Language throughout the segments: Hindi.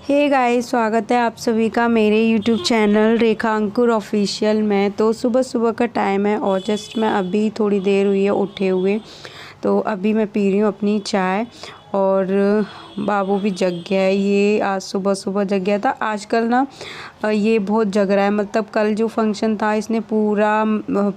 हे गाइस, स्वागत है आप सभी का मेरे यूट्यूब चैनल रेखा अंकुर ऑफिशियल में। तो सुबह सुबह का टाइम है और जस्ट मैं अभी थोड़ी देर हुई है उठे हुए। तो अभी मैं पी रही हूँ अपनी चाय और बाबू भी जग गया है। ये आज सुबह सुबह जग गया था। आजकल ना ये बहुत जग रहा है। मतलब कल जो फंक्शन था इसने पूरा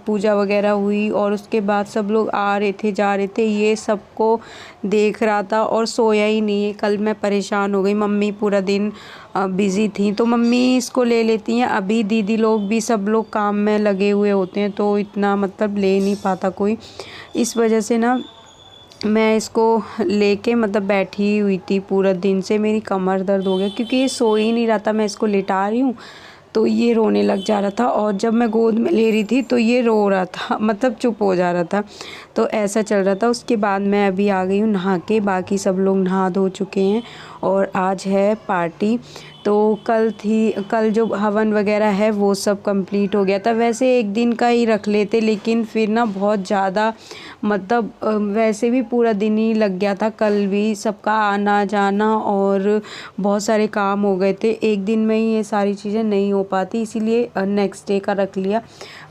पूजा वगैरह हुई और उसके बाद सब लोग आ रहे थे जा रहे थे, ये सबको देख रहा था और सोया ही नहीं है। कल मैं परेशान हो गई। मम्मी पूरा दिन बिज़ी थी तो मम्मी इसको ले लेती हैं। अभी दीदी लोग भी सब लोग काम में लगे हुए होते हैं तो इतना मतलब ले नहीं पाता कोई। इस वजह से ना मैं इसको लेके मतलब बैठी हुई थी पूरा दिन से। मेरी कमर दर्द हो गया क्योंकि ये सो ही नहीं रहा था। मैं इसको लिटा रही हूँ तो ये रोने लग जा रहा था और जब मैं गोद में ले रही थी तो ये रो रहा था, मतलब चुप हो जा रहा था। तो ऐसा चल रहा था। उसके बाद मैं अभी आ गई हूँ नहा के। बाकी सब लोग नहा धो चुके हैं और आज है पार्टी। तो कल जो हवन वगैरह है वो सब कंप्लीट हो गया था। वैसे एक दिन का ही रख लेते लेकिन फिर ना बहुत ज़्यादा मतलब वैसे भी पूरा दिन ही लग गया था। कल भी सबका आना जाना और बहुत सारे काम हो गए थे। एक दिन में ही ये सारी चीज़ें नहीं हो पाती, इसीलिए नेक्स्ट डे का रख लिया।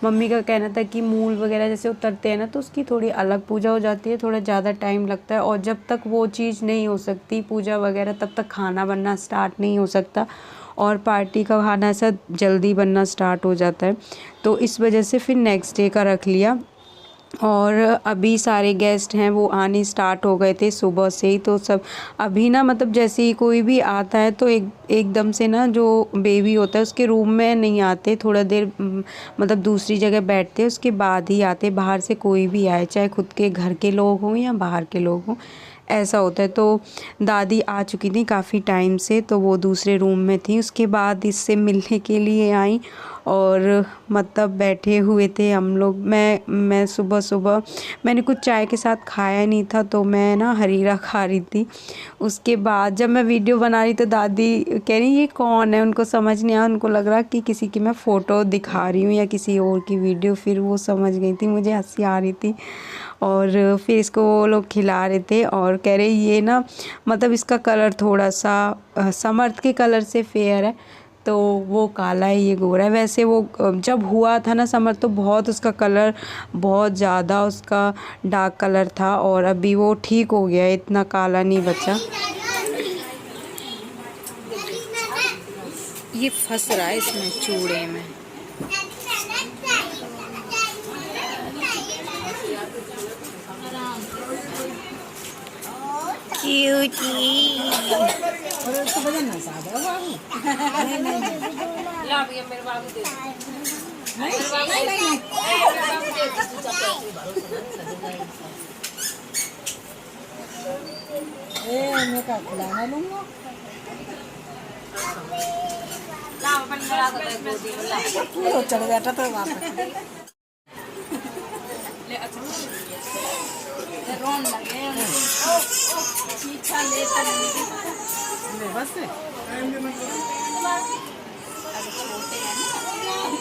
मम्मी का कहना था कि मूल वगैरह जैसे उतरते हैं ना तो उसकी थोड़ी अलग पूजा हो जाती है, थोड़ा ज़्यादा टाइम लगता है और जब तक वो चीज़ नहीं हो सकती पूजा वगैरह तब तक खाना बनना स्टार्ट नहीं हो सकता और पार्टी का खाना ऐसा जल्दी बनना स्टार्ट हो जाता है। तो इस वजह से फिर नेक्स्ट डे का रख लिया। और अभी सारे गेस्ट हैं वो आने स्टार्ट हो गए थे सुबह से ही। तो सब अभी ना मतलब जैसे ही कोई भी आता है तो एकदम से ना जो बेबी होता है उसके रूम में नहीं आते, थोड़ा देर मतलब दूसरी जगह बैठते हैं, उसके बाद ही आते। बाहर से कोई भी आए, चाहे खुद के घर के लोग हों या बाहर के लोग हों, ऐसा होता है। तो दादी आ चुकी थी काफ़ी टाइम से तो वो दूसरे रूम में थी। उसके बाद इससे मिलने के लिए आई और मतलब बैठे हुए थे हम लोग। मैं सुबह सुबह मैंने कुछ चाय के साथ खाया नहीं था तो मैं ना हरीरा खा रही थी। उसके बाद जब मैं वीडियो बना रही तो दादी कह रही ये कौन है, उनको समझ नहीं आया। उनको लग रहा कि किसी की मैं फ़ोटो दिखा रही हूँ या किसी और की वीडियो, फिर वो समझ गई थी। मुझे हंसी आ रही थी और फिर इसको वो लोग खिला रहे थे और कह रहे ये ना मतलब इसका कलर थोड़ा सा समर्थ के कलर से फेयर है तो वो काला है, ये गोरा है। वैसे वो जब हुआ था ना समर तो बहुत उसका कलर बहुत ज़्यादा उसका डार्क कलर था और अभी वो ठीक हो गया, इतना काला नहीं बचा। ये फंस रहा है इसमें चूड़े में। चढ़ जाता तो वापस बस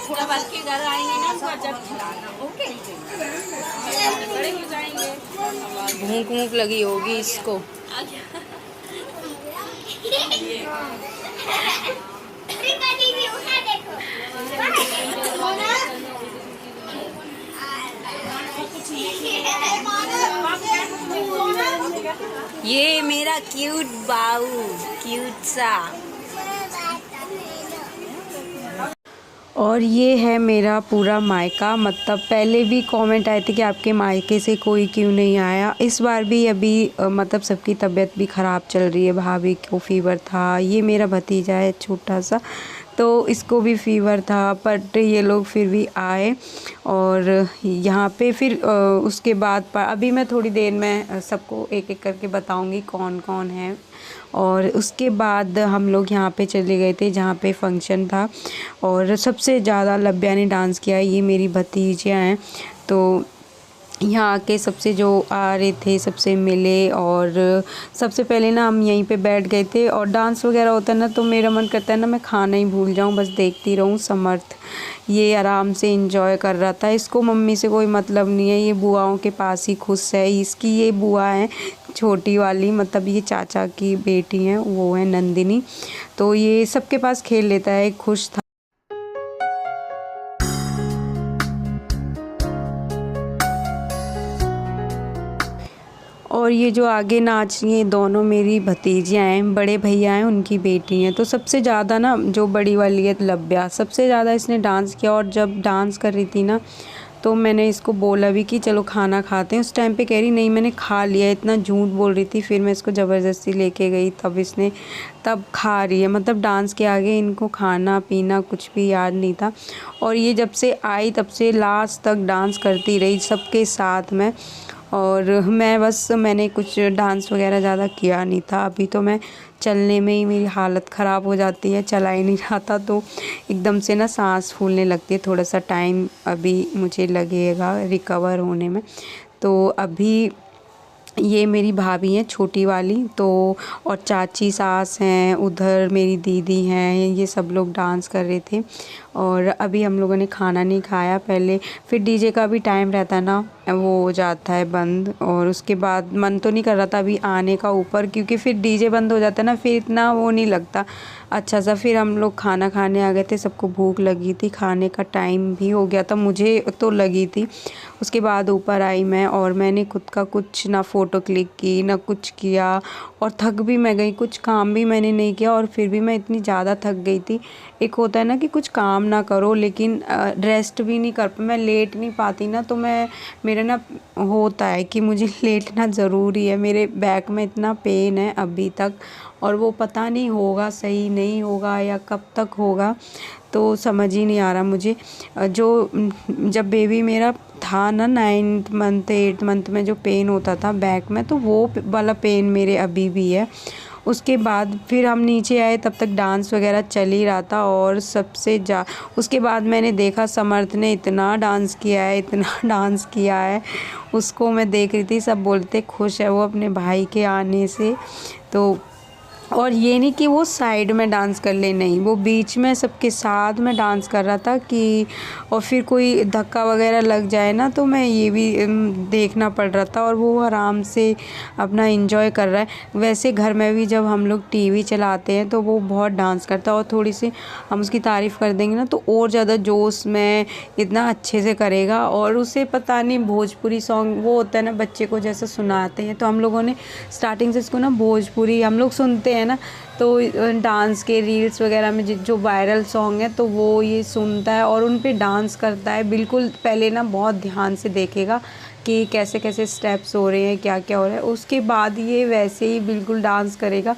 थोड़ा बात के घर आएंगे ना तो जब खिलाना, ओके बड़े हो जाएंगे। भूख भूख लगी होगी इसको। ये मेरा क्यूट बाऊ, क्यूट सा। और ये है मेरा पूरा मायका। मतलब पहले भी कमेंट आए थे कि आपके मायके से कोई क्यों नहीं आया। इस बार भी अभी मतलब सबकी तबीयत भी ख़राब चल रही है। भाभी को फीवर था, ये मेरा भतीजा है छोटा सा तो इसको भी फीवर था, बट ये लोग फिर भी आए। और यहाँ पे फिर उसके बाद अभी मैं थोड़ी देर में सबको एक एक करके बताऊँगी कौन कौन है। और उसके बाद हम लोग यहाँ पे चले गए थे जहाँ पे फंक्शन था और सबसे ज़्यादा लब्या ने डांस किया। ये मेरी भतीजियाँ हैं तो यहाँ के सबसे जो आ रहे थे सबसे मिले और सबसे पहले ना हम यहीं पे बैठ गए थे। और डांस वगैरह होता है ना तो मेरा मन करता है ना मैं खाना ही भूल जाऊँ, बस देखती रहूँ। समर्थ ये आराम से एंजॉय कर रहा था। इसको मम्मी से कोई मतलब नहीं है, ये बुआओं के पास ही खुश है। इसकी ये बुआ है छोटी वाली मतलब ये चाचा की बेटी हैं, वो है नंदिनी। तो ये सबके पास खेल लेता है, खुश था। और ये जो आगे नाच रही हैं दोनों मेरी भतीजियाँ हैं, बड़े भैया हैं उनकी बेटी हैं। तो सबसे ज़्यादा ना जो बड़ी वाली है लव्या, सबसे ज़्यादा इसने डांस किया। और जब डांस कर रही थी ना तो मैंने इसको बोला भी कि चलो खाना खाते हैं। उस टाइम पे कह रही नहीं मैंने खा लिया, इतना झूठ बोल रही थी। फिर मैं इसको ज़बरदस्ती लेके गई, तब खा रही है। मतलब डांस के आगे इनको खाना पीना कुछ भी याद नहीं था। और ये जब से आई तब से लास्ट तक डांस करती रही सबके साथ में। और मैंने कुछ डांस वगैरह ज़्यादा किया नहीं था। अभी तो मैं चलने में ही मेरी हालत ख़राब हो जाती है, चला ही नहीं जाता, तो एकदम से ना सांस फूलने लगती है। थोड़ा सा टाइम अभी मुझे लगेगा रिकवर होने में। तो अभी ये मेरी भाभी हैं छोटी वाली, तो और चाची सास हैं, उधर मेरी दीदी हैं, ये सब लोग डांस कर रहे थे। और अभी हम लोगों ने खाना नहीं खाया पहले। फिर डीजे का भी टाइम रहता है ना, वो हो जाता है बंद। और उसके बाद मन तो नहीं कर रहा था अभी आने का ऊपर, क्योंकि फिर डीजे बंद हो जाता है ना, फिर इतना वो नहीं लगता अच्छा सा। फिर हम लोग खाना खाने आ गए थे, सबको भूख लगी थी, खाने का टाइम भी हो गया था, मुझे तो लगी थी। उसके बाद ऊपर आई मैं, और मैंने खुद का कुछ ना फ़ोटो क्लिक की ना कुछ किया। और थक भी मैं गई, कुछ काम भी मैंने नहीं किया। और फिर भी मैं इतनी ज़्यादा थक गई थी। एक होता है ना कि कुछ काम ना करो लेकिन रेस्ट भी नहीं कर मैं लेट नहीं पाती ना, तो मेरा ना होता है कि मुझे लेटना ज़रूरी है। मेरे बैक में इतना पेन है अभी तक, और वो पता नहीं होगा सही नहीं होगा या कब तक होगा, तो समझ ही नहीं आ रहा मुझे। जब बेबी मेरा था ना 9th मंथ 8th मंथ में जो पेन होता था बैक में, तो वो वाला पेन मेरे अभी भी है। उसके बाद फिर हम नीचे आए, तब तक डांस वगैरह चल ही रहा था। और उसके बाद मैंने देखा समर्थ ने इतना डांस किया है, इतना डांस किया है, उसको मैं देख रही थी। सब बोलते खुश है वो अपने भाई के आने से। तो और ये नहीं कि वो साइड में डांस कर ले, नहीं, वो बीच में सबके साथ में डांस कर रहा था कि और फिर कोई धक्का वगैरह लग जाए ना, तो मैं ये भी देखना पड़ रहा था। और वो आराम से अपना एंजॉय कर रहा है। वैसे घर में भी जब हम लोग टीवी चलाते हैं तो वो बहुत डांस करता है, और थोड़ी सी हम उसकी तारीफ़ कर देंगे ना तो और ज़्यादा जोश में इतना अच्छे से करेगा। और उसे पता नहीं भोजपुरी सॉन्ग वो होता है ना बच्चे को जैसे सुनाते हैं, तो हम लोगों ने स्टार्टिंग से इसको ना भोजपुरी हम लोग सुनते हैं ना, तो डांस के रील्स वगैरह में जो वायरल सॉन्ग है तो वो ये सुनता है और उन पे डांस करता है। बिल्कुल पहले ना बहुत ध्यान से देखेगा कि कैसे कैसे स्टेप्स हो रहे हैं, क्या क्या हो रहा है, उसके बाद ये वैसे ही बिल्कुल डांस करेगा।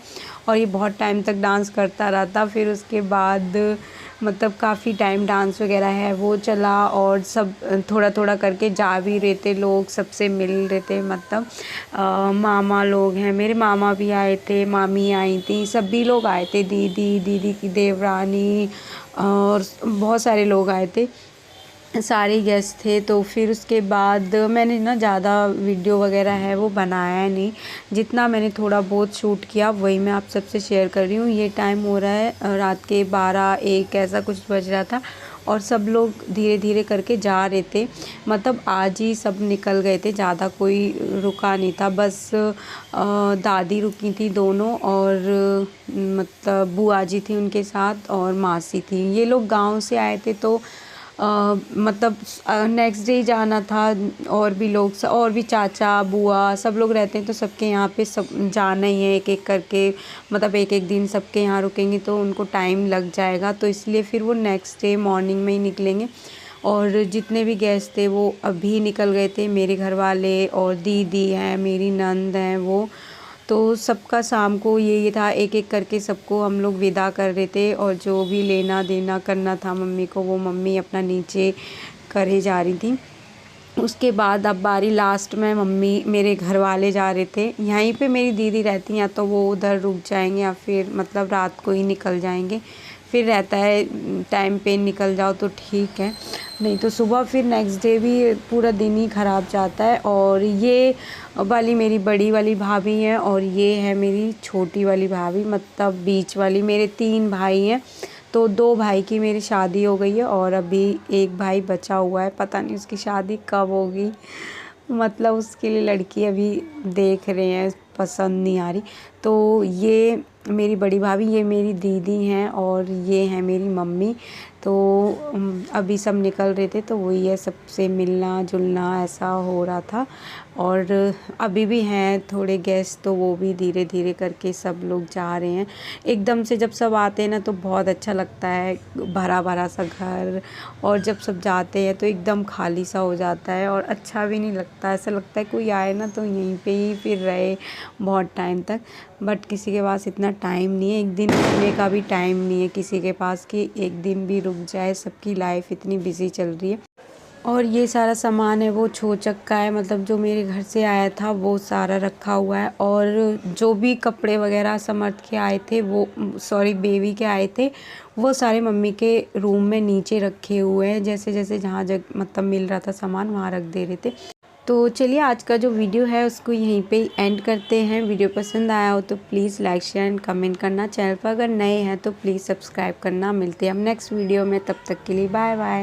और ये बहुत टाइम तक डांस करता रहता। फिर उसके बाद मतलब काफ़ी टाइम डांस वगैरह है वो चला, और सब थोड़ा थोड़ा करके जा भी रहे थे, लोग सबसे मिल रहे थे। मतलब मामा लोग हैं, मेरे मामा भी आए थे, मामी आई थी, सभी लोग आए थे, दीदी की देवरानी, और बहुत सारे लोग आए थे, सारे गेस्ट थे। तो फिर उसके बाद मैंने ना ज़्यादा वीडियो वगैरह है वो बनाया नहीं, जितना मैंने थोड़ा बहुत शूट किया वही मैं आप सबसे शेयर कर रही हूँ। ये टाइम हो रहा है रात के 12-1 ऐसा कुछ बज रहा था, और सब लोग धीरे धीरे करके जा रहे थे। मतलब आज ही सब निकल गए थे, ज़्यादा कोई रुका नहीं था, बस दादी रुकी थी दोनों, और मतलब बुआ जी थी उनके साथ, और मासी थी। ये लोग गांव से आए थे, तो मतलब नेक्स्ट डे जाना था। और भी लोग और भी चाचा बुआ सब लोग रहते हैं, तो सबके यहाँ पे सब जाना ही है एक एक करके। मतलब एक एक दिन सबके यहाँ रुकेंगे तो उनको टाइम लग जाएगा, तो इसलिए फिर वो नेक्स्ट डे मॉर्निंग में ही निकलेंगे। और जितने भी गेस्ट थे वो अभी निकल गए थे, मेरे घर वाले और दीदी हैं, मेरी नंद हैं वो। तो सबका शाम को ये था, एक एक करके सबको हम लोग विदा कर रहे थे। और जो भी लेना देना करना था मम्मी को, वो मम्मी अपना नीचे करे जा रही थी। उसके बाद अब बारी लास्ट में मम्मी मेरे घर वाले जा रहे थे। यहीं पे मेरी दीदी रहती हैं, या तो वो उधर रुक जाएंगे या फिर मतलब रात को ही निकल जाएंगे। फिर रहता है टाइम पे निकल जाओ तो ठीक है, नहीं तो सुबह फिर नेक्स्ट डे भी पूरा दिन ही ख़राब जाता है। और ये वाली मेरी बड़ी वाली भाभी है, और ये है मेरी छोटी वाली भाभी, मतलब बीच वाली। मेरे 3 भाई हैं, तो 2 भाई की मेरी शादी हो गई है, और अभी एक भाई बचा हुआ है, पता नहीं उसकी शादी कब होगी। मतलब उसके लिए लड़की अभी देख रहे हैं, पसंद नहीं आ रही। तो ये मेरी बड़ी भाभी, ये मेरी दीदी हैं और ये हैं मेरी मम्मी। तो अभी सब निकल रहे थे तो वही है, सबसे मिलना जुलना ऐसा हो रहा था। और अभी भी हैं थोड़े गेस्ट, तो वो भी धीरे धीरे करके सब लोग जा रहे हैं। एकदम से जब सब आते हैं ना तो बहुत अच्छा लगता है, भरा भरा सा घर, और जब सब जाते हैं तो एकदम खाली सा हो जाता है और अच्छा भी नहीं लगता। ऐसा लगता है कोई आए ना तो यहीं पे ही फिर रहे बहुत टाइम तक, बट किसी के पास इतना टाइम नहीं है, एक दिन रुकने का भी टाइम नहीं है किसी के पास कि एक दिन भी रुक जाए। सबकी लाइफ इतनी बिजी चल रही है। और ये सारा सामान है वो छोचक का है, मतलब जो मेरे घर से आया था वो सारा रखा हुआ है। और जो भी कपड़े वगैरह समर्थ के आए थे वो, सॉरी बेबी के आए थे, वो सारे मम्मी के रूम में नीचे रखे हुए हैं। जैसे जैसे जहाँ जगह मतलब मिल रहा था सामान वहाँ रख दे रहे थे। तो चलिए आज का जो वीडियो है उसको यहीं पे ही एंड करते हैं। वीडियो पसंद आया हो तो please like share and comment करना। चैनल पर अगर नए हैं तो प्लीज़ सब्सक्राइब करना। मिलते हैं हम नेक्स्ट वीडियो में, तब तक के लिए बाय बाय।